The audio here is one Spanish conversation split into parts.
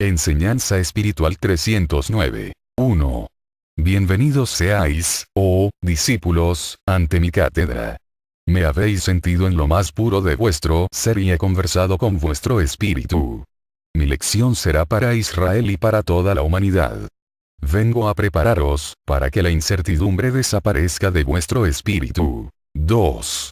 Enseñanza Espiritual 309. 1. Bienvenidos seáis, oh discípulos, ante mi cátedra. Me habéis sentido en lo más puro de vuestro ser y he conversado con vuestro espíritu. Mi lección será para Israel y para toda la humanidad. Vengo a prepararos, para que la incertidumbre desaparezca de vuestro espíritu. 2.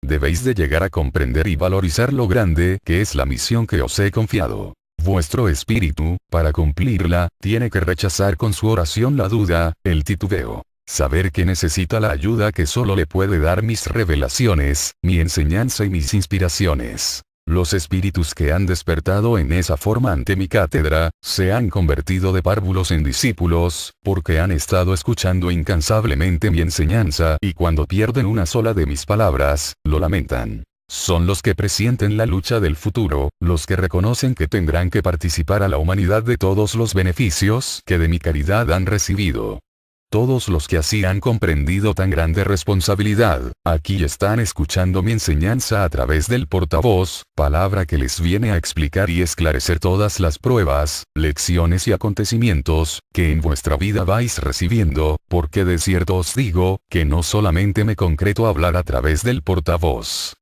Debéis de llegar a comprender y valorizar lo grande que es la misión que os he confiado. Vuestro espíritu, para cumplirla, tiene que rechazar con su oración la duda, el titubeo. Saber que necesita la ayuda que solo le puede dar mis revelaciones, mi enseñanza y mis inspiraciones. Los espíritus que han despertado en esa forma ante mi cátedra, se han convertido de párvulos en discípulos, porque han estado escuchando incansablemente mi enseñanza y cuando pierden una sola de mis palabras, lo lamentan. Son los que presienten la lucha del futuro, los que reconocen que tendrán que participar a la humanidad de todos los beneficios que de mi caridad han recibido. Todos los que así han comprendido tan grande responsabilidad, aquí están escuchando mi enseñanza a través del portavoz, palabra que les viene a explicar y esclarecer todas las pruebas, lecciones y acontecimientos, que en vuestra vida vais recibiendo, porque de cierto os digo, que no solamente me concreto a hablar a través del portavoz.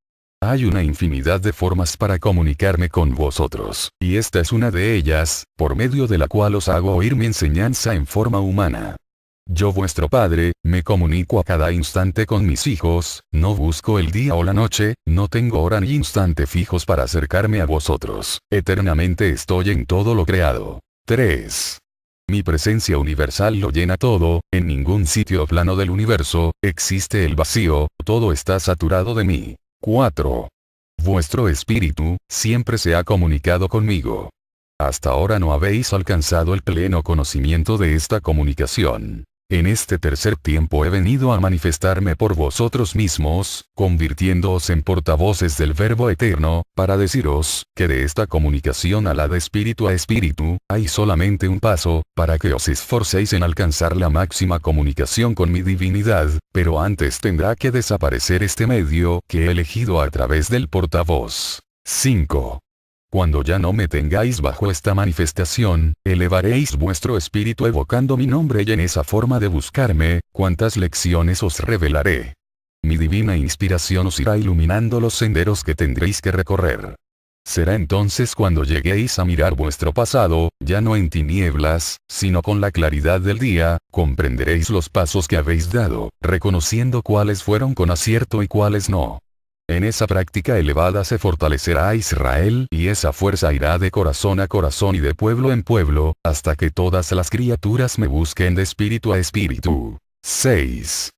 Hay una infinidad de formas para comunicarme con vosotros, y esta es una de ellas, por medio de la cual os hago oír mi enseñanza en forma humana. Yo vuestro Padre, me comunico a cada instante con mis hijos, no busco el día o la noche, no tengo hora ni instante fijos para acercarme a vosotros, eternamente estoy en todo lo creado. 3. Mi presencia universal lo llena todo, en ningún sitio o plano del universo, existe el vacío, todo está saturado de mí. 4. Vuestro espíritu, siempre se ha comunicado conmigo. Hasta ahora no habéis alcanzado el pleno conocimiento de esta comunicación. En este tercer tiempo he venido a manifestarme por vosotros mismos, convirtiéndoos en portavoces del Verbo Eterno, para deciros, que de esta comunicación a la de espíritu a espíritu, hay solamente un paso, para que os esforcéis en alcanzar la máxima comunicación con mi divinidad, pero antes tendrá que desaparecer este medio que he elegido a través del portavoz. 5. Cuando ya no me tengáis bajo esta manifestación, elevaréis vuestro espíritu evocando mi nombre y en esa forma de buscarme, cuántas lecciones os revelaré. Mi divina inspiración os irá iluminando los senderos que tendréis que recorrer. Será entonces cuando lleguéis a mirar vuestro pasado, ya no en tinieblas, sino con la claridad del día, comprenderéis los pasos que habéis dado, reconociendo cuáles fueron con acierto y cuáles no. En esa práctica elevada se fortalecerá Israel y esa fuerza irá de corazón a corazón y de pueblo en pueblo, hasta que todas las criaturas me busquen de espíritu a espíritu. 6.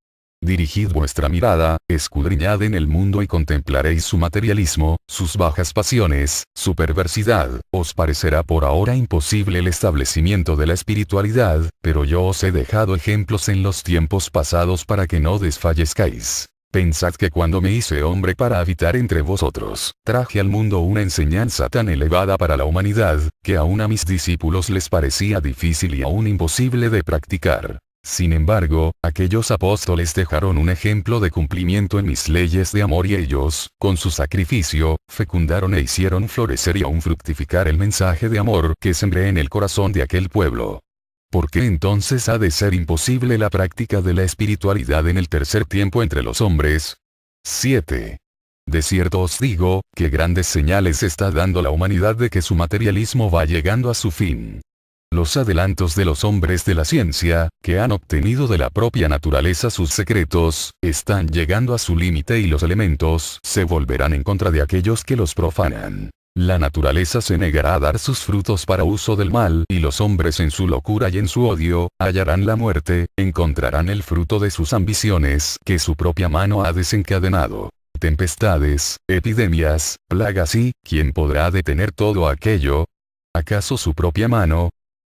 Dirigid vuestra mirada, escudriñad en el mundo y contemplaréis su materialismo, sus bajas pasiones, su perversidad. Os parecerá por ahora imposible el establecimiento de la espiritualidad, pero yo os he dejado ejemplos en los tiempos pasados para que no desfallezcáis. Pensad que cuando me hice hombre para habitar entre vosotros, traje al mundo una enseñanza tan elevada para la humanidad, que aún a mis discípulos les parecía difícil y aún imposible de practicar. Sin embargo, aquellos apóstoles dejaron un ejemplo de cumplimiento en mis leyes de amor y ellos, con su sacrificio, fecundaron e hicieron florecer y aún fructificar el mensaje de amor que sembré en el corazón de aquel pueblo. ¿Por qué entonces ha de ser imposible la práctica de la espiritualidad en el tercer tiempo entre los hombres? 7. De cierto os digo, que grandes señales está dando la humanidad de que su materialismo va llegando a su fin. Los adelantos de los hombres de la ciencia, que han obtenido de la propia naturaleza sus secretos, están llegando a su límite y los elementos se volverán en contra de aquellos que los profanan. La naturaleza se negará a dar sus frutos para uso del mal y los hombres en su locura y en su odio, hallarán la muerte, encontrarán el fruto de sus ambiciones que su propia mano ha desencadenado. Tempestades, epidemias, plagas y, ¿quién podrá detener todo aquello? ¿Acaso su propia mano?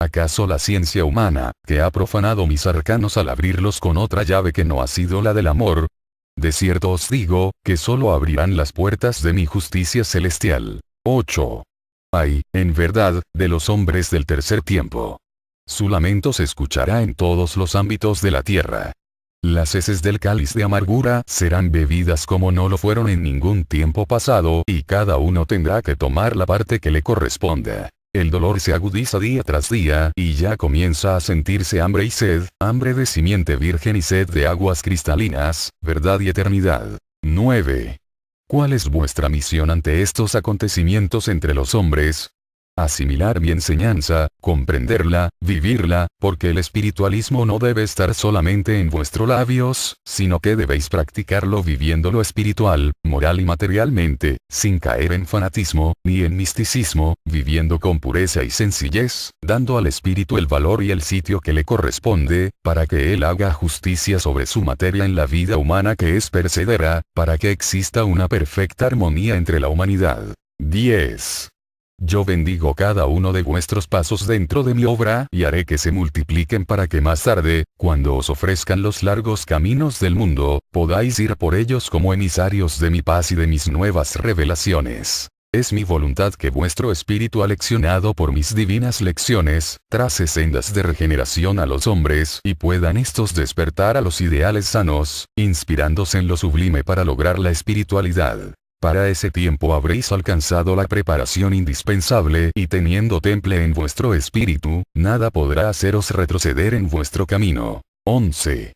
¿Acaso la ciencia humana, que ha profanado mis arcanos al abrirlos con otra llave que no ha sido la del amor? De cierto os digo, que solo abrirán las puertas de mi justicia celestial. 8. Ay, en verdad, de los hombres del tercer tiempo. Su lamento se escuchará en todos los ámbitos de la tierra. Las heces del cáliz de amargura serán bebidas como no lo fueron en ningún tiempo pasado y cada uno tendrá que tomar la parte que le corresponda. El dolor se agudiza día tras día y ya comienza a sentirse hambre y sed, hambre de simiente virgen y sed de aguas cristalinas, verdad y eternidad. 9. ¿Cuál es vuestra misión ante estos acontecimientos entre los hombres? Asimilar mi enseñanza, comprenderla, vivirla, porque el espiritualismo no debe estar solamente en vuestros labios, sino que debéis practicarlo viviendo lo espiritual, moral y materialmente, sin caer en fanatismo, ni en misticismo, viviendo con pureza y sencillez, dando al espíritu el valor y el sitio que le corresponde, para que él haga justicia sobre su materia en la vida humana que es perecedera, para que exista una perfecta armonía entre la humanidad. 10. Yo bendigo cada uno de vuestros pasos dentro de mi obra y haré que se multipliquen para que más tarde, cuando os ofrezcan los largos caminos del mundo, podáis ir por ellos como emisarios de mi paz y de mis nuevas revelaciones. Es mi voluntad que vuestro espíritu aleccionado por mis divinas lecciones, trace sendas de regeneración a los hombres y puedan estos despertar a los ideales sanos, inspirándose en lo sublime para lograr la espiritualidad. Para ese tiempo habréis alcanzado la preparación indispensable y teniendo temple en vuestro espíritu, nada podrá haceros retroceder en vuestro camino. 11.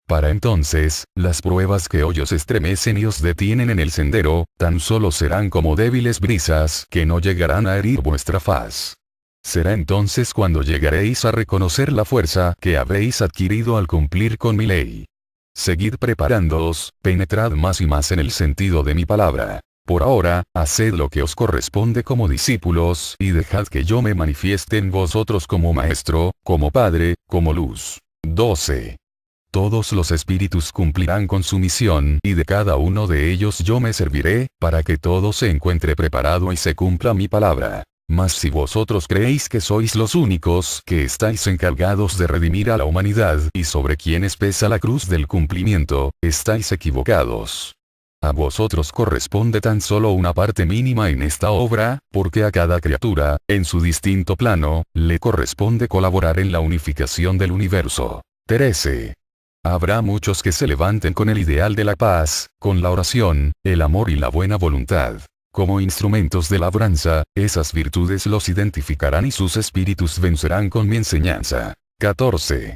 Para entonces, las pruebas que hoy os estremecen y os detienen en el sendero, tan solo serán como débiles brisas que no llegarán a herir vuestra faz. Será entonces cuando llegaréis a reconocer la fuerza que habéis adquirido al cumplir con mi ley. Seguid preparándoos, penetrad más y más en el sentido de mi palabra. Por ahora, haced lo que os corresponde como discípulos y dejad que yo me manifieste en vosotros como maestro, como padre, como luz. 12. Todos los espíritus cumplirán con su misión y de cada uno de ellos yo me serviré, para que todo se encuentre preparado y se cumpla mi palabra. Mas si vosotros creéis que sois los únicos que estáis encargados de redimir a la humanidad y sobre quienes pesa la cruz del cumplimiento, estáis equivocados. A vosotros corresponde tan solo una parte mínima en esta obra, porque a cada criatura, en su distinto plano, le corresponde colaborar en la unificación del universo. 13. Habrá muchos que se levanten con el ideal de la paz, con la oración, el amor y la buena voluntad. Como instrumentos de labranza, esas virtudes los identificarán y sus espíritus vencerán con mi enseñanza. 14.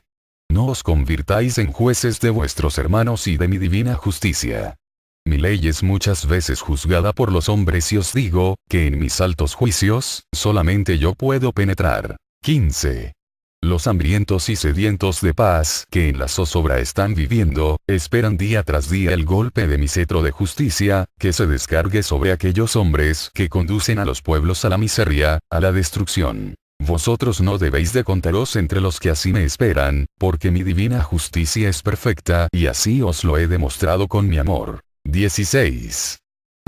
No os convirtáis en jueces de vuestros hermanos y de mi divina justicia. Mi ley es muchas veces juzgada por los hombres y os digo, que en mis altos juicios, solamente yo puedo penetrar. 15. Los hambrientos y sedientos de paz que en la zozobra están viviendo, esperan día tras día el golpe de mi cetro de justicia, que se descargue sobre aquellos hombres que conducen a los pueblos a la miseria, a la destrucción. Vosotros no debéis de contaros entre los que así me esperan, porque mi divina justicia es perfecta y así os lo he demostrado con mi amor. 16.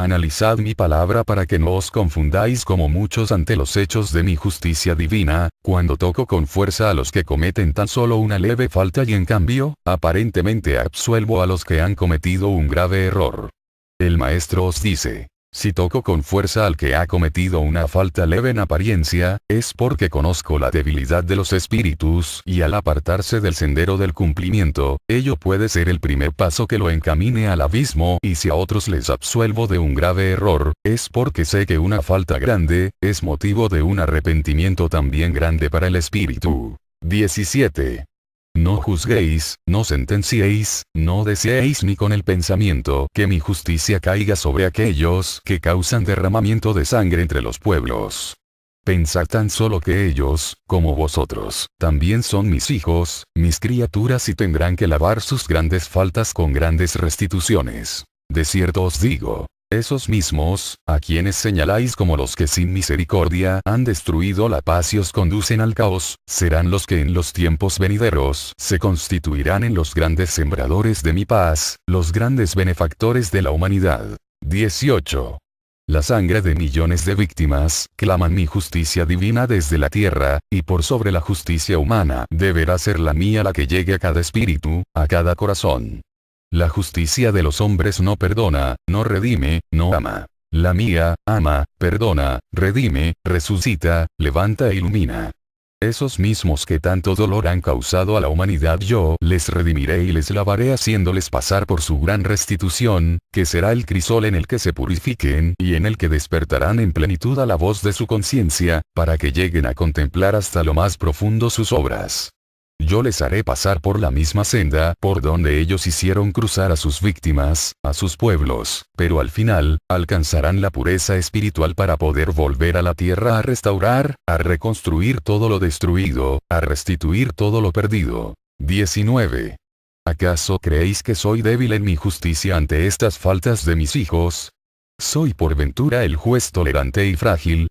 Analizad mi palabra para que no os confundáis como muchos ante los hechos de mi justicia divina, cuando toco con fuerza a los que cometen tan solo una leve falta y en cambio, aparentemente absuelvo a los que han cometido un grave error. El maestro os dice, si toco con fuerza al que ha cometido una falta leve en apariencia, es porque conozco la debilidad de los espíritus y al apartarse del sendero del cumplimiento, ello puede ser el primer paso que lo encamine al abismo y si a otros les absuelvo de un grave error, es porque sé que una falta grande, es motivo de un arrepentimiento también grande para el espíritu. 17. No juzguéis, no sentenciéis, no deseéis ni con el pensamiento que mi justicia caiga sobre aquellos que causan derramamiento de sangre entre los pueblos. Pensad tan solo que ellos, como vosotros, también son mis hijos, mis criaturas y tendrán que lavar sus grandes faltas con grandes restituciones. De cierto os digo, esos mismos, a quienes señaláis como los que sin misericordia han destruido la paz y os conducen al caos, serán los que en los tiempos venideros se constituirán en los grandes sembradores de mi paz, los grandes benefactores de la humanidad. 18. La sangre de millones de víctimas claman mi justicia divina desde la tierra, y por sobre la justicia humana deberá ser la mía la que llegue a cada espíritu, a cada corazón. La justicia de los hombres no perdona, no redime, no ama. La mía, ama, perdona, redime, resucita, levanta e ilumina. Esos mismos que tanto dolor han causado a la humanidad yo les redimiré y les lavaré haciéndoles pasar por su gran restitución, que será el crisol en el que se purifiquen y en el que despertarán en plenitud a la voz de su conciencia, para que lleguen a contemplar hasta lo más profundo sus obras. Yo les haré pasar por la misma senda por donde ellos hicieron cruzar a sus víctimas, a sus pueblos, pero al final, alcanzarán la pureza espiritual para poder volver a la tierra a restaurar, a reconstruir todo lo destruido, a restituir todo lo perdido. 19. ¿Acaso creéis que soy débil en mi justicia ante estas faltas de mis hijos? ¿Soy por ventura el juez tolerante y frágil?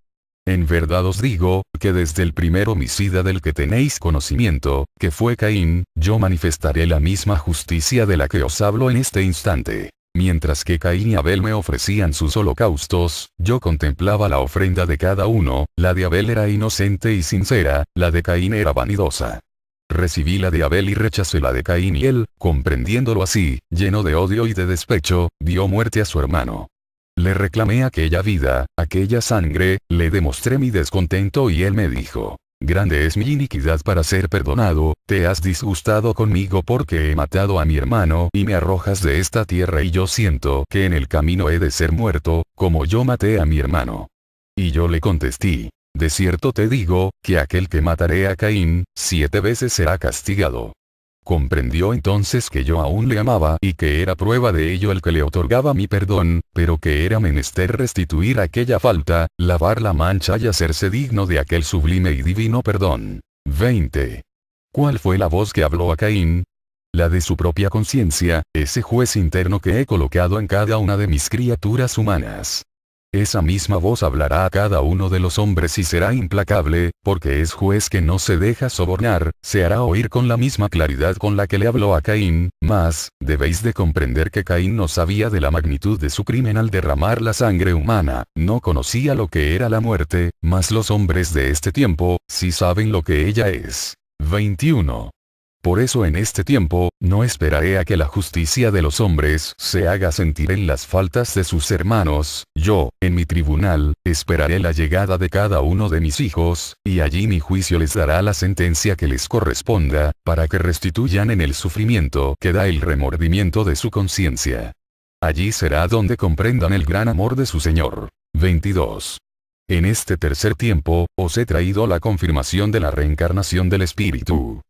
En verdad os digo, que desde el primer homicida del que tenéis conocimiento, que fue Caín, yo manifestaré la misma justicia de la que os hablo en este instante. Mientras que Caín y Abel me ofrecían sus holocaustos, yo contemplaba la ofrenda de cada uno, la de Abel era inocente y sincera, la de Caín era vanidosa. Recibí la de Abel y rechacé la de Caín y él, comprendiéndolo así, lleno de odio y de despecho, dio muerte a su hermano. Le reclamé aquella vida, aquella sangre, le demostré mi descontento y él me dijo: grande es mi iniquidad para ser perdonado, te has disgustado conmigo porque he matado a mi hermano y me arrojas de esta tierra y yo siento que en el camino he de ser muerto, como yo maté a mi hermano. Y yo le contesté: de cierto te digo, que aquel que mataré a Caín, 7 veces será castigado. Comprendió entonces que yo aún le amaba y que era prueba de ello el que le otorgaba mi perdón, pero que era menester restituir aquella falta, lavar la mancha y hacerse digno de aquel sublime y divino perdón. 20. ¿Cuál fue la voz que habló a Caín? La de su propia conciencia, ese juez interno que he colocado en cada una de mis criaturas humanas. Esa misma voz hablará a cada uno de los hombres y será implacable, porque es juez que no se deja sobornar, se hará oír con la misma claridad con la que le habló a Caín, mas, debéis de comprender que Caín no sabía de la magnitud de su crimen al derramar la sangre humana, no conocía lo que era la muerte, mas los hombres de este tiempo, sí saben lo que ella es. 21. Por eso en este tiempo, no esperaré a que la justicia de los hombres se haga sentir en las faltas de sus hermanos, yo, en mi tribunal, esperaré la llegada de cada uno de mis hijos, y allí mi juicio les dará la sentencia que les corresponda, para que restituyan en el sufrimiento que da el remordimiento de su conciencia. Allí será donde comprendan el gran amor de su Señor. 22. En este tercer tiempo, os he traído la confirmación de la reencarnación del Espíritu.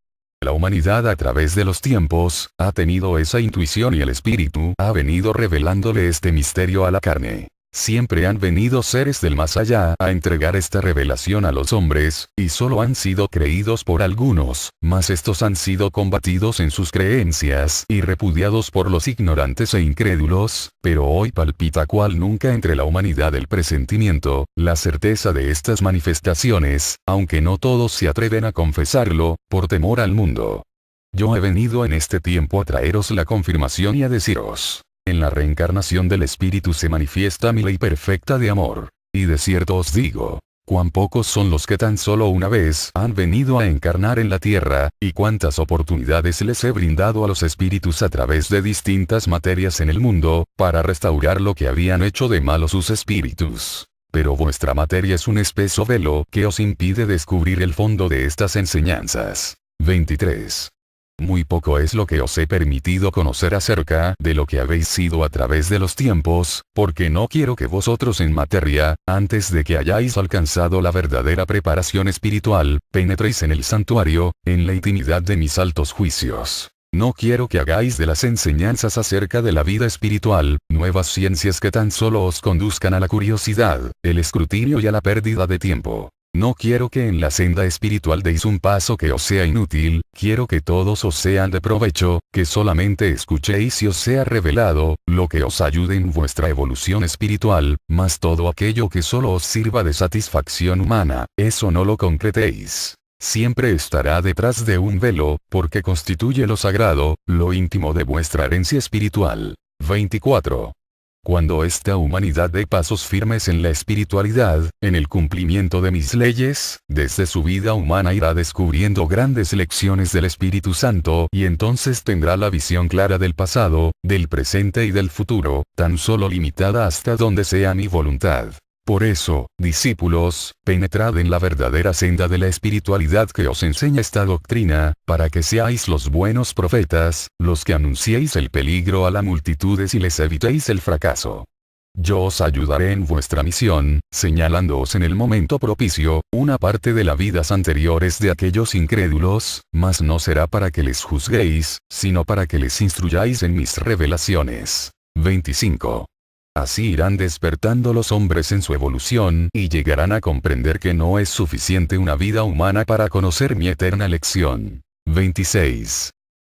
La humanidad a través de los tiempos, ha tenido esa intuición y el Espíritu ha venido revelándole este misterio a la carne. Siempre han venido seres del más allá a entregar esta revelación a los hombres, y solo han sido creídos por algunos, mas estos han sido combatidos en sus creencias y repudiados por los ignorantes e incrédulos, pero hoy palpita cual nunca entre la humanidad el presentimiento, la certeza de estas manifestaciones, aunque no todos se atreven a confesarlo, por temor al mundo. Yo he venido en este tiempo a traeros la confirmación y a deciros: en la reencarnación del Espíritu se manifiesta mi ley perfecta de amor. Y de cierto os digo, cuán pocos son los que tan solo una vez han venido a encarnar en la tierra, y cuántas oportunidades les he brindado a los espíritus a través de distintas materias en el mundo, para restaurar lo que habían hecho de malo sus espíritus. Pero vuestra materia es un espeso velo que os impide descubrir el fondo de estas enseñanzas. 23. Muy poco es lo que os he permitido conocer acerca de lo que habéis sido a través de los tiempos, porque no quiero que vosotros en materia, antes de que hayáis alcanzado la verdadera preparación espiritual, penetréis en el santuario, en la intimidad de mis altos juicios. No quiero que hagáis de las enseñanzas acerca de la vida espiritual, nuevas ciencias que tan solo os conduzcan a la curiosidad, el escrutinio y a la pérdida de tiempo. No quiero que en la senda espiritual deis un paso que os sea inútil, quiero que todos os sean de provecho, que solamente escuchéis y os sea revelado, lo que os ayude en vuestra evolución espiritual, mas todo aquello que solo os sirva de satisfacción humana, eso no lo concretéis. Siempre estará detrás de un velo, porque constituye lo sagrado, lo íntimo de vuestra herencia espiritual. 24. Cuando esta humanidad dé pasos firmes en la espiritualidad, en el cumplimiento de mis leyes, desde su vida humana irá descubriendo grandes lecciones del Espíritu Santo y entonces tendrá la visión clara del pasado, del presente y del futuro, tan solo limitada hasta donde sea mi voluntad. Por eso, discípulos, penetrad en la verdadera senda de la espiritualidad que os enseña esta doctrina, para que seáis los buenos profetas, los que anunciéis el peligro a las multitudes y les evitéis el fracaso. Yo os ayudaré en vuestra misión, señalándoos en el momento propicio, una parte de las vidas anteriores de aquellos incrédulos, mas no será para que les juzguéis, sino para que les instruyáis en mis revelaciones. 25. Así irán despertando los hombres en su evolución y llegarán a comprender que no es suficiente una vida humana para conocer mi eterna lección. 26.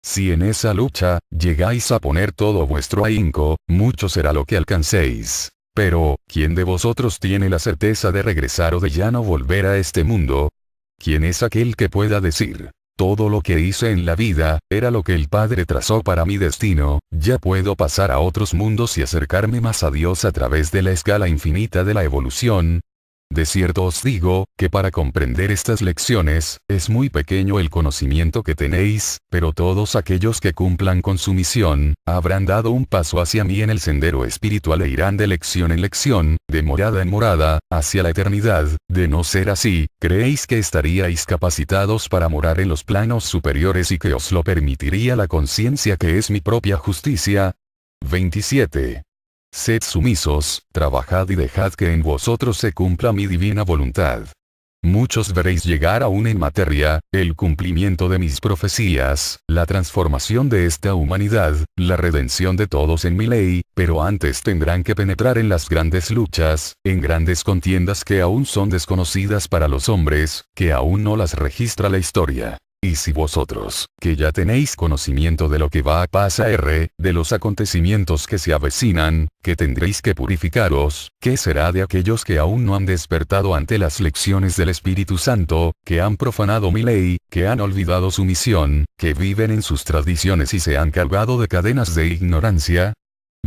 Si en esa lucha, llegáis a poner todo vuestro ahínco, mucho será lo que alcancéis. Pero, ¿quién de vosotros tiene la certeza de regresar o de ya no volver a este mundo? ¿Quién es aquel que pueda decir: todo lo que hice en la vida, era lo que el Padre trazó para mi destino, ya puedo pasar a otros mundos y acercarme más a Dios a través de la escala infinita de la evolución? De cierto os digo, que para comprender estas lecciones, es muy pequeño el conocimiento que tenéis, pero todos aquellos que cumplan con su misión, habrán dado un paso hacia mí en el sendero espiritual e irán de lección en lección, de morada en morada, hacia la eternidad. De no ser así, ¿creéis que estaríais capacitados para morar en los planos superiores y que os lo permitiría la conciencia que es mi propia justicia? 27. Sed sumisos, trabajad y dejad que en vosotros se cumpla mi divina voluntad. Muchos veréis llegar aún en materia, el cumplimiento de mis profecías, la transformación de esta humanidad, la redención de todos en mi ley, pero antes tendrán que penetrar en las grandes luchas, en grandes contiendas que aún son desconocidas para los hombres, que aún no las registra la historia. Y si vosotros, que ya tenéis conocimiento de lo que va a pasar, de los acontecimientos que se avecinan, que tendréis que purificaros, ¿qué será de aquellos que aún no han despertado ante las lecciones del Espíritu Santo, que han profanado mi ley, que han olvidado su misión, que viven en sus tradiciones y se han cargado de cadenas de ignorancia?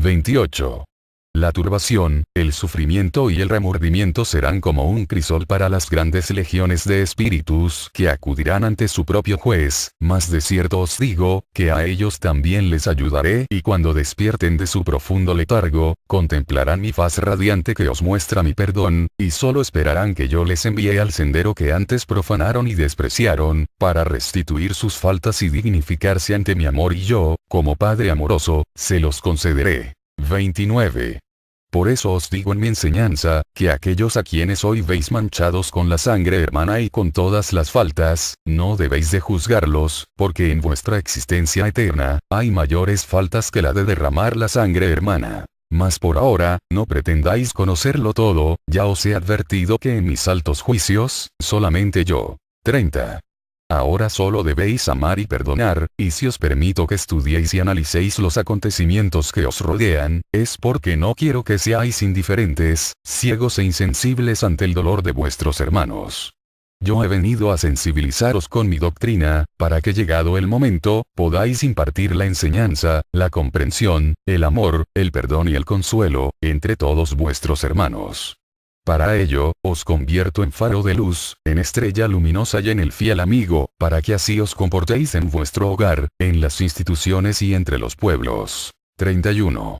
28. La turbación, el sufrimiento y el remordimiento serán como un crisol para las grandes legiones de espíritus que acudirán ante su propio juez, mas de cierto os digo, que a ellos también les ayudaré y cuando despierten de su profundo letargo, contemplarán mi faz radiante que os muestra mi perdón, y solo esperarán que yo les envíe al sendero que antes profanaron y despreciaron, para restituir sus faltas y dignificarse ante mi amor y yo, como Padre amoroso, se los concederé. 29. Por eso os digo en mi enseñanza, que aquellos a quienes hoy veis manchados con la sangre hermana y con todas las faltas, no debéis de juzgarlos, porque en vuestra existencia eterna, hay mayores faltas que la de derramar la sangre hermana. Mas por ahora, no pretendáis conocerlo todo, ya os he advertido que en mis altos juicios, solamente yo. 30. Ahora solo debéis amar y perdonar, y si os permito que estudiéis y analicéis los acontecimientos que os rodean, es porque no quiero que seáis indiferentes, ciegos e insensibles ante el dolor de vuestros hermanos. Yo he venido a sensibilizaros con mi doctrina, para que llegado el momento, podáis impartir la enseñanza, la comprensión, el amor, el perdón y el consuelo, entre todos vuestros hermanos. Para ello, os convierto en faro de luz, en estrella luminosa y en el fiel amigo, para que así os comportéis en vuestro hogar, en las instituciones y entre los pueblos. 31.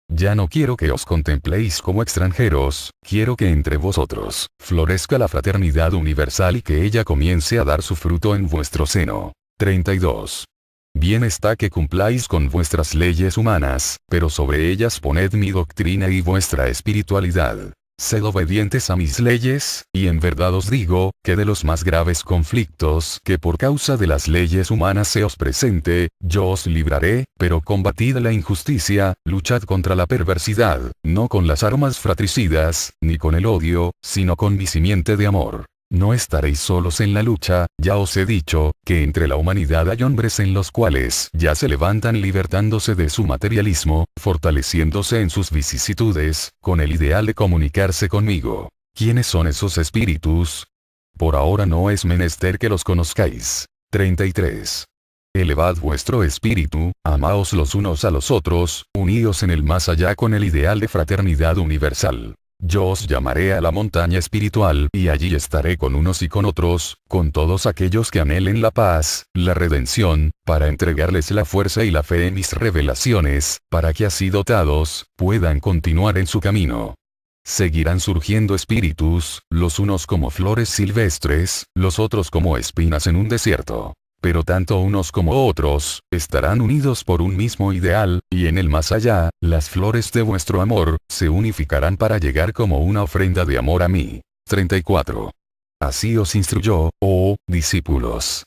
Ya no quiero que os contempléis como extranjeros, quiero que entre vosotros florezca la fraternidad universal y que ella comience a dar su fruto en vuestro seno. 32. Bien está que cumpláis con vuestras leyes humanas, pero sobre ellas poned mi doctrina y vuestra espiritualidad. Sed obedientes a mis leyes, y en verdad os digo, que de los más graves conflictos que por causa de las leyes humanas se os presente, yo os libraré, pero combatid la injusticia, luchad contra la perversidad, no con las armas fratricidas, ni con el odio, sino con mi simiente de amor. No estaréis solos en la lucha, ya os he dicho, que entre la humanidad hay hombres en los cuales ya se levantan libertándose de su materialismo, fortaleciéndose en sus vicisitudes, con el ideal de comunicarse conmigo. ¿Quiénes son esos espíritus? Por ahora no es menester que los conozcáis. 33. Elevad vuestro espíritu, amaos los unos a los otros, uníos en el más allá con el ideal de fraternidad universal. Yo os llamaré a la montaña espiritual y allí estaré con unos y con otros, con todos aquellos que anhelen la paz, la redención, para entregarles la fuerza y la fe en mis revelaciones, para que así dotados, puedan continuar en su camino. Seguirán surgiendo espíritus, los unos como flores silvestres, los otros como espinas en un desierto. Pero tanto unos como otros, estarán unidos por un mismo ideal, y en el más allá, las flores de vuestro amor, se unificarán para llegar como una ofrenda de amor a mí. 34. Así os instruyó, oh discípulos.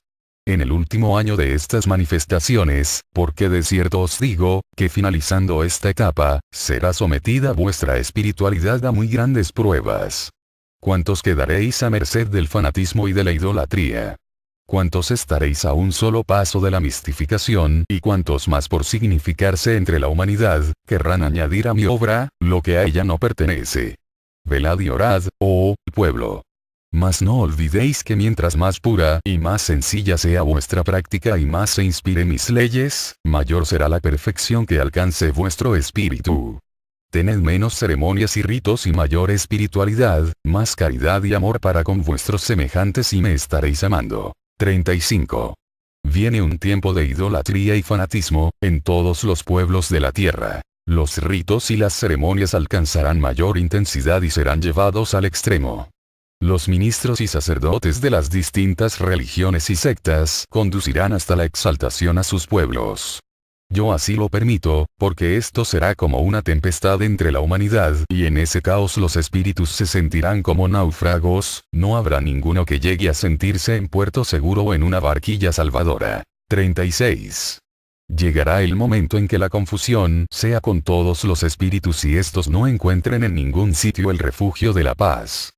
En el último año de estas manifestaciones, porque de cierto os digo, que finalizando esta etapa, será sometida vuestra espiritualidad a muy grandes pruebas. ¿Cuántos quedaréis a merced del fanatismo y de la idolatría? ¿Cuántos estaréis a un solo paso de la mistificación? ¿Y cuántos más por significarse entre la humanidad, querrán añadir a mi obra, lo que a ella no pertenece? Velad y orad, oh pueblo. Mas no olvidéis que mientras más pura y más sencilla sea vuestra práctica y más se inspire mis leyes, mayor será la perfección que alcance vuestro espíritu. Tened menos ceremonias y ritos y mayor espiritualidad, más caridad y amor para con vuestros semejantes y me estaréis amando. 35. Viene un tiempo de idolatría y fanatismo, en todos los pueblos de la tierra. Los ritos y las ceremonias alcanzarán mayor intensidad y serán llevados al extremo. Los ministros y sacerdotes de las distintas religiones y sectas conducirán hasta la exaltación a sus pueblos. Yo así lo permito, porque esto será como una tempestad entre la humanidad y en ese caos los espíritus se sentirán como náufragos, no habrá ninguno que llegue a sentirse en puerto seguro o en una barquilla salvadora. 36. Llegará el momento en que la confusión sea con todos los espíritus y estos no encuentren en ningún sitio el refugio de la paz.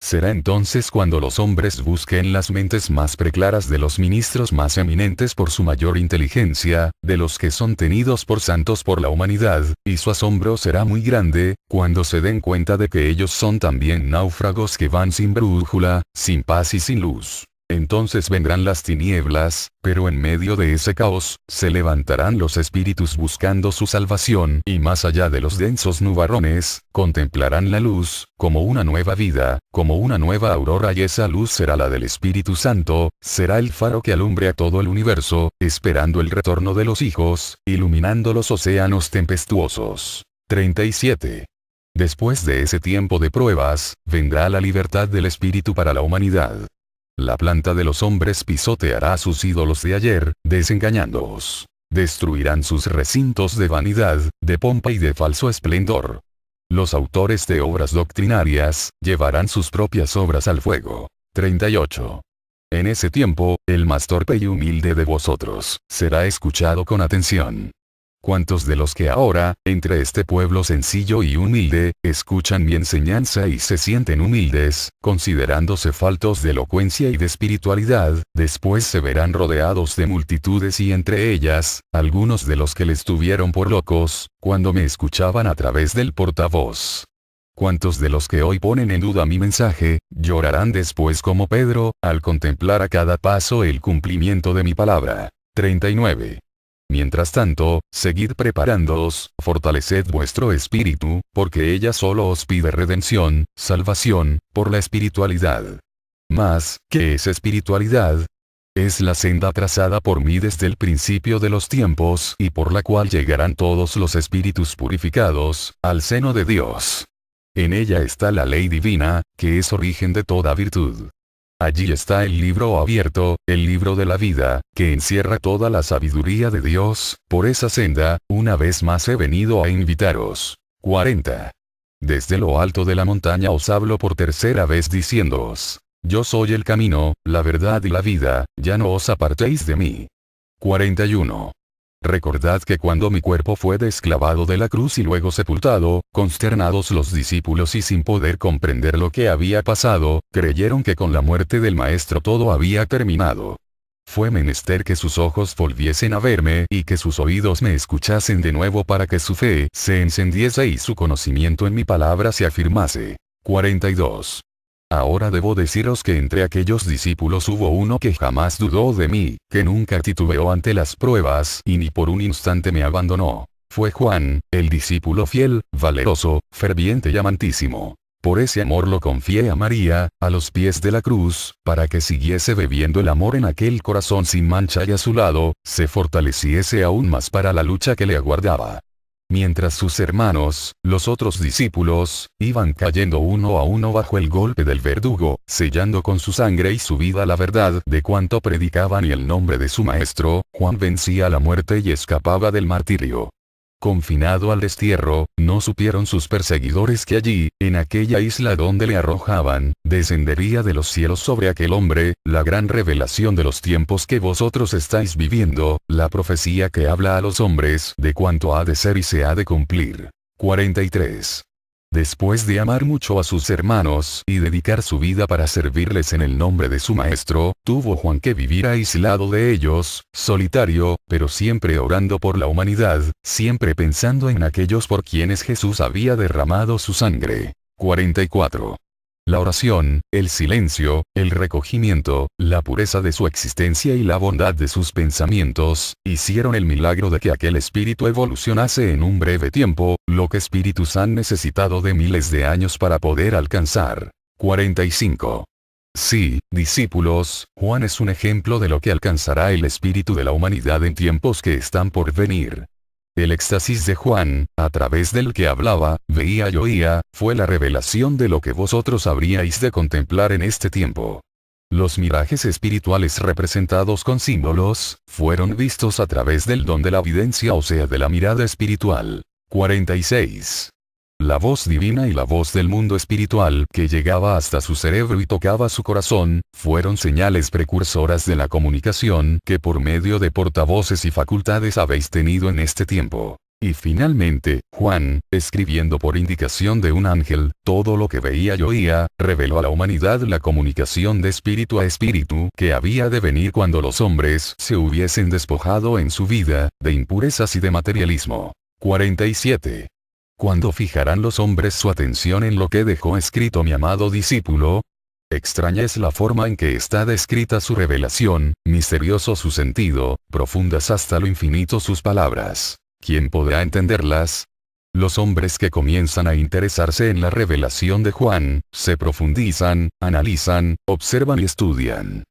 Será entonces cuando los hombres busquen las mentes más preclaras de los ministros más eminentes por su mayor inteligencia, de los que son tenidos por santos por la humanidad, y su asombro será muy grande, cuando se den cuenta de que ellos son también náufragos que van sin brújula, sin paz y sin luz. Entonces vendrán las tinieblas, pero en medio de ese caos, se levantarán los espíritus buscando su salvación y más allá de los densos nubarrones, contemplarán la luz, como una nueva vida, como una nueva aurora y esa luz será la del Espíritu Santo, será el faro que alumbre a todo el universo, esperando el retorno de los hijos, iluminando los océanos tempestuosos. 37. Después de ese tiempo de pruebas, vendrá la libertad del Espíritu para la humanidad. La planta de los hombres pisoteará a sus ídolos de ayer, desengañándoos. Destruirán sus recintos de vanidad, de pompa y de falso esplendor. Los autores de obras doctrinarias, llevarán sus propias obras al fuego. 38. En ese tiempo, el más torpe y humilde de vosotros, será escuchado con atención. ¿Cuántos de los que ahora, entre este pueblo sencillo y humilde, escuchan mi enseñanza y se sienten humildes, considerándose faltos de elocuencia y de espiritualidad, después se verán rodeados de multitudes y entre ellas, algunos de los que les tuvieron por locos, cuando me escuchaban a través del portavoz? ¿Cuántos de los que hoy ponen en duda mi mensaje, llorarán después como Pedro, al contemplar a cada paso el cumplimiento de mi palabra? 39. Mientras tanto, seguid preparándoos, fortaleced vuestro espíritu, porque ella solo os pide redención, salvación, por la espiritualidad. Mas, ¿qué es espiritualidad? Es la senda trazada por mí desde el principio de los tiempos y por la cual llegarán todos los espíritus purificados, al seno de Dios. En ella está la ley divina, que es origen de toda virtud. Allí está el libro abierto, el libro de la vida, que encierra toda la sabiduría de Dios, por esa senda, una vez más he venido a invitaros. 40. Desde lo alto de la montaña os hablo por tercera vez diciéndoos, yo soy el camino, la verdad y la vida, ya no os apartéis de mí. 41. Recordad que cuando mi cuerpo fue desclavado de la cruz y luego sepultado, consternados los discípulos y sin poder comprender lo que había pasado, creyeron que con la muerte del Maestro todo había terminado. Fue menester que sus ojos volviesen a verme y que sus oídos me escuchasen de nuevo para que su fe se encendiese y su conocimiento en mi palabra se afirmase. 42. Ahora debo deciros que entre aquellos discípulos hubo uno que jamás dudó de mí, que nunca titubeó ante las pruebas y ni por un instante me abandonó. Fue Juan, el discípulo fiel, valeroso, ferviente y amantísimo. Por ese amor lo confié a María, a los pies de la cruz, para que siguiese bebiendo el amor en aquel corazón sin mancha y a su lado, se fortaleciese aún más para la lucha que le aguardaba. Mientras sus hermanos, los otros discípulos, iban cayendo uno a uno bajo el golpe del verdugo, sellando con su sangre y su vida la verdad de cuanto predicaban y el nombre de su maestro, Juan vencía la muerte y escapaba del martirio. Confinado al destierro, no supieron sus perseguidores que allí, en aquella isla donde le arrojaban, descendería de los cielos sobre aquel hombre, la gran revelación de los tiempos que vosotros estáis viviendo, la profecía que habla a los hombres de cuanto ha de ser y se ha de cumplir. 43. Después de amar mucho a sus hermanos y dedicar su vida para servirles en el nombre de su maestro, tuvo Juan que vivir aislado de ellos, solitario, pero siempre orando por la humanidad, siempre pensando en aquellos por quienes Jesús había derramado su sangre. 44. La oración, el silencio, el recogimiento, la pureza de su existencia y la bondad de sus pensamientos, hicieron el milagro de que aquel espíritu evolucionase en un breve tiempo, lo que espíritus han necesitado de miles de años para poder alcanzar. 45. Sí, discípulos, Juan es un ejemplo de lo que alcanzará el espíritu de la humanidad en tiempos que están por venir. El éxtasis de Juan, a través del que hablaba, veía y oía, fue la revelación de lo que vosotros habríais de contemplar en este tiempo. Los mirajes espirituales representados con símbolos, fueron vistos a través del don de la evidencia o sea de la mirada espiritual. 46. La voz divina y la voz del mundo espiritual que llegaba hasta su cerebro y tocaba su corazón, fueron señales precursoras de la comunicación que por medio de portavoces y facultades habéis tenido en este tiempo. Y finalmente, Juan, escribiendo por indicación de un ángel, todo lo que veía y oía, reveló a la humanidad la comunicación de espíritu a espíritu que había de venir cuando los hombres se hubiesen despojado en su vida, de impurezas y de materialismo. 47. ¿Cuándo fijarán los hombres su atención en lo que dejó escrito mi amado discípulo? Extraña es la forma en que está descrita su revelación, misterioso su sentido, profundas hasta lo infinito sus palabras. ¿Quién podrá entenderlas? Los hombres que comienzan a interesarse en la revelación de Juan, se profundizan, analizan, observan y estudian.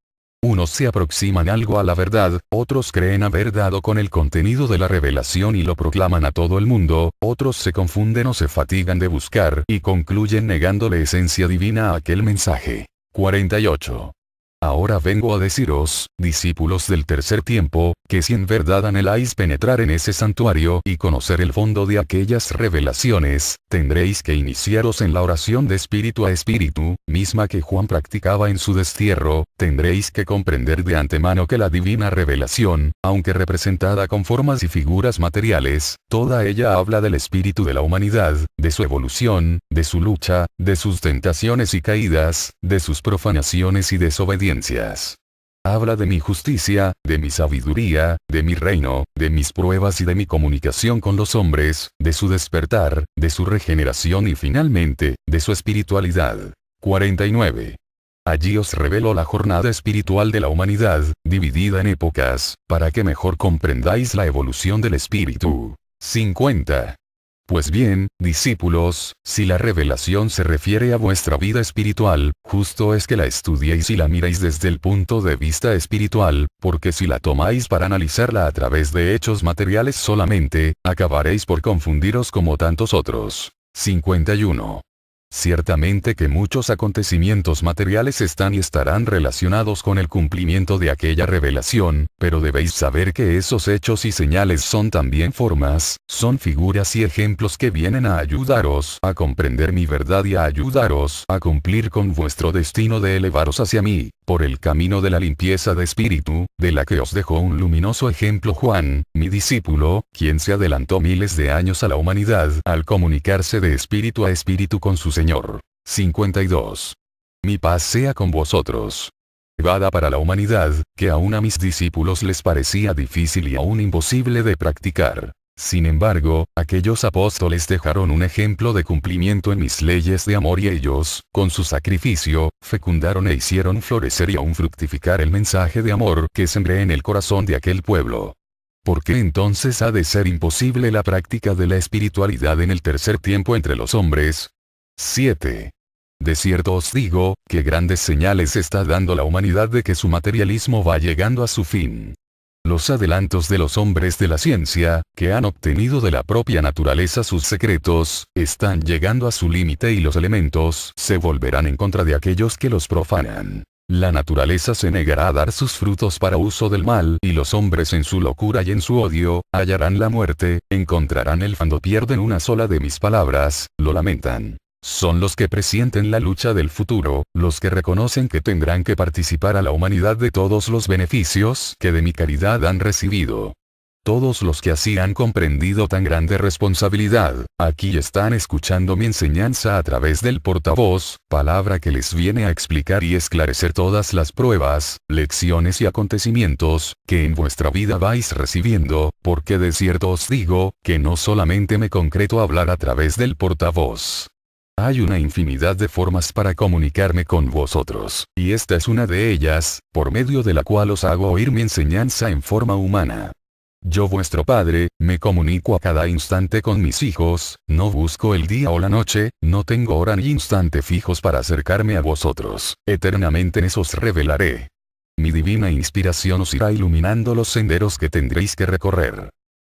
Unos se aproximan algo a la verdad, otros creen haber dado con el contenido de la revelación y lo proclaman a todo el mundo, otros se confunden o se fatigan de buscar y concluyen negándole esencia divina a aquel mensaje. 48. Ahora vengo a deciros, discípulos del tercer tiempo, que si en verdad anheláis penetrar en ese santuario y conocer el fondo de aquellas revelaciones, tendréis que iniciaros en la oración de espíritu a espíritu, misma que Juan practicaba en su destierro, tendréis que comprender de antemano que la divina revelación, aunque representada con formas y figuras materiales, toda ella habla del espíritu de la humanidad, de su evolución, de su lucha, de sus tentaciones y caídas, de sus profanaciones y desobediencias. Habla de mi justicia, de mi sabiduría, de mi reino, de mis pruebas y de mi comunicación con los hombres, de su despertar, de su regeneración y finalmente, de su espiritualidad. 49. Allí os revelo la jornada espiritual de la humanidad, dividida en épocas, para que mejor comprendáis la evolución del espíritu. 50. Pues bien, discípulos, si la revelación se refiere a vuestra vida espiritual, justo es que la estudiéis y la miréis desde el punto de vista espiritual, porque si la tomáis para analizarla a través de hechos materiales solamente, acabaréis por confundiros como tantos otros. 51. Ciertamente que muchos acontecimientos materiales están y estarán relacionados con el cumplimiento de aquella revelación, pero debéis saber que esos hechos y señales son también formas, son figuras y ejemplos que vienen a ayudaros a comprender mi verdad y a ayudaros a cumplir con vuestro destino de elevaros hacia mí, por el camino de la limpieza de espíritu, de la que os dejó un luminoso ejemplo Juan, mi discípulo, quien se adelantó miles de años a la humanidad al comunicarse de espíritu a espíritu con su Señor. 52. Mi paz sea con vosotros. Llevada para la humanidad, que aún a mis discípulos les parecía difícil y aún imposible de practicar. Sin embargo, aquellos apóstoles dejaron un ejemplo de cumplimiento en mis leyes de amor y ellos, con su sacrificio, fecundaron e hicieron florecer y aún fructificar el mensaje de amor que sembré en el corazón de aquel pueblo. ¿Por qué entonces ha de ser imposible la práctica de la espiritualidad en el tercer tiempo entre los hombres? 7. De cierto os digo, que grandes señales está dando la humanidad de que su materialismo va llegando a su fin. Los adelantos de los hombres de la ciencia, que han obtenido de la propia naturaleza sus secretos, están llegando a su límite y los elementos se volverán en contra de aquellos que los profanan. La naturaleza se negará a dar sus frutos para uso del mal y los hombres en su locura y en su odio, hallarán la muerte, encontrarán el cuando pierden una sola de mis palabras, lo lamentan. Son los que presienten la lucha del futuro, los que reconocen que tendrán que participar a la humanidad de todos los beneficios que de mi caridad han recibido. Todos los que así han comprendido tan grande responsabilidad, aquí están escuchando mi enseñanza a través del portavoz, palabra que les viene a explicar y esclarecer todas las pruebas, lecciones y acontecimientos, que en vuestra vida vais recibiendo, porque de cierto os digo, que no solamente me concreto a hablar a través del portavoz. Hay una infinidad de formas para comunicarme con vosotros, y esta es una de ellas, por medio de la cual os hago oír mi enseñanza en forma humana. Yo vuestro Padre, me comunico a cada instante con mis hijos, no busco el día o la noche, no tengo hora ni instante fijos para acercarme a vosotros, eternamente os revelaré. Mi divina inspiración os irá iluminando los senderos que tendréis que recorrer.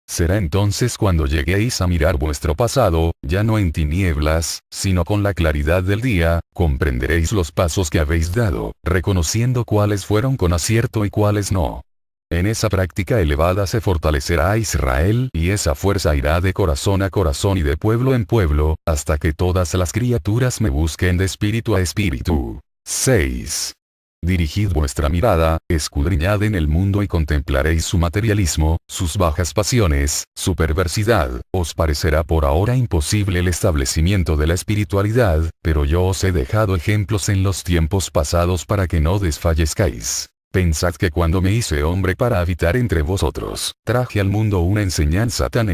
Será entonces cuando lleguéis a mirar vuestro pasado, ya no en tinieblas, sino con la claridad del día, comprenderéis los pasos que habéis dado, reconociendo cuáles fueron con acierto y cuáles no. En esa práctica elevada se fortalecerá Israel y esa fuerza irá de corazón a corazón y de pueblo en pueblo, hasta que todas las criaturas me busquen de espíritu a espíritu. 6. Dirigid vuestra mirada, escudriñad en el mundo y contemplaréis su materialismo, sus bajas pasiones, su perversidad. Os parecerá por ahora imposible el establecimiento de la espiritualidad, pero yo os he dejado ejemplos en los tiempos pasados para que no desfallezcáis. Pensad que cuando me hice hombre para habitar entre vosotros, traje al mundo una enseñanza tan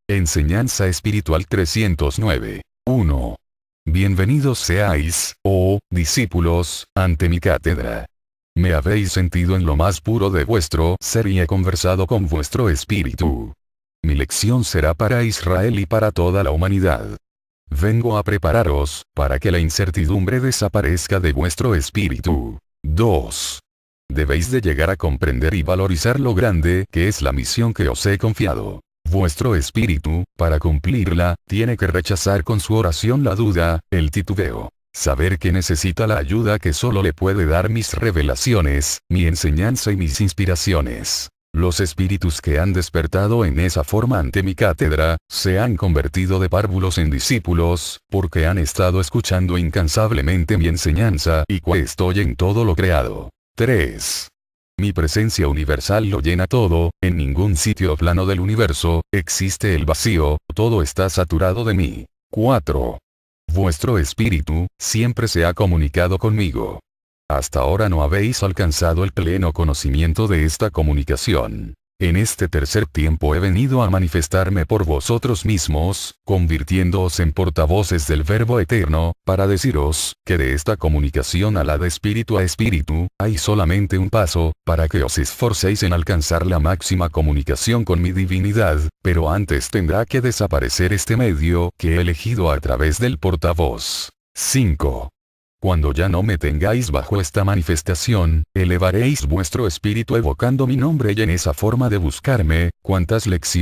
Enseñanza espiritual 309. 1. Bienvenidos seáis, oh, discípulos, ante mi cátedra. Me habéis sentido en lo más puro de vuestro ser y he conversado con vuestro espíritu. Mi lección será para Israel y para toda la humanidad. Vengo a prepararos, para que la incertidumbre desaparezca de vuestro espíritu. 2. Debéis de llegar a comprender y valorizar lo grande que es la misión que os he confiado. Vuestro espíritu, para cumplirla, tiene que rechazar con su oración la duda, el titubeo. Saber que necesita la ayuda que solo le puede dar mis revelaciones, mi enseñanza y mis inspiraciones. Los espíritus que han despertado en esa forma ante mi cátedra, se han convertido de párvulos en discípulos, porque han estado escuchando incansablemente mi enseñanza y que estoy en todo lo creado. 3. Mi presencia universal lo llena todo, en ningún sitio o plano del universo, existe el vacío, todo está saturado de mí. 4. Vuestro espíritu, siempre se ha comunicado conmigo. Hasta ahora no habéis alcanzado el pleno conocimiento de esta comunicación. En este tercer tiempo he venido a manifestarme por vosotros mismos, convirtiéndoos en portavoces del Verbo Eterno, para deciros, que de esta comunicación a la de espíritu a espíritu, hay solamente un paso, para que os esforcéis en alcanzar la máxima comunicación con mi divinidad, pero antes tendrá que desaparecer este medio que he elegido a través del portavoz. 5. Cuando ya no me tengáis bajo esta manifestación, elevaréis vuestro espíritu evocando mi nombre y en esa forma de buscarme, cuantas lecciones